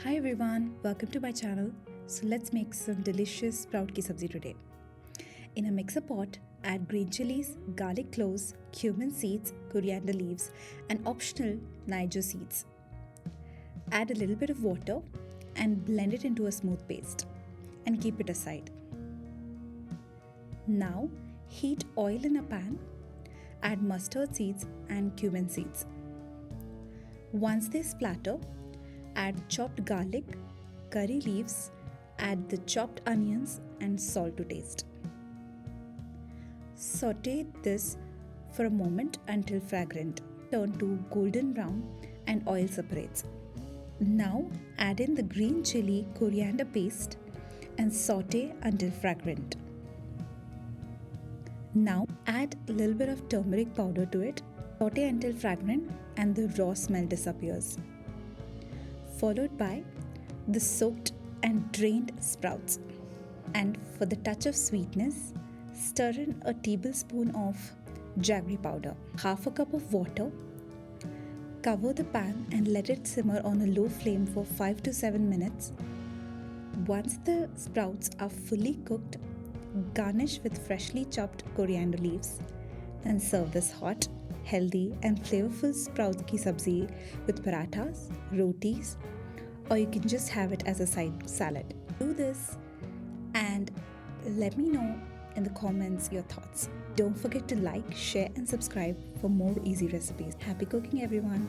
Hi everyone, welcome to my channel. So let's make some delicious sprout ki sabzi today. In a mixer pot, add green chilies, garlic cloves, cumin seeds, coriander leaves, and optional Niger seeds. Add a little bit of water and blend it into a smooth paste and keep it aside. Now heat oil in a pan, add mustard seeds and cumin seeds. Once they splatter, add chopped garlic, curry leaves, add the chopped onions and salt to taste. Saute this for a moment until fragrant. Turn to golden brown and oil separates. Now add in the green chili coriander paste and saute until fragrant. Now add a little bit of turmeric powder to it. Saute until fragrant and the raw smell disappears. Followed by the soaked and drained sprouts. And for the touch of sweetness, stir in a tablespoon of jaggery powder, half a cup of water. Cover the pan and let it simmer on a low flame for 5 to 7 minutes. Once the sprouts are fully cooked, garnish with freshly chopped coriander leaves and serve this hot, healthy and flavorful sprout ki sabzi with parathas, rotis, or you can just have it as a side salad. Do this and let me know in the comments your thoughts. Don't forget to like, share and subscribe for more easy recipes. Happy cooking everyone!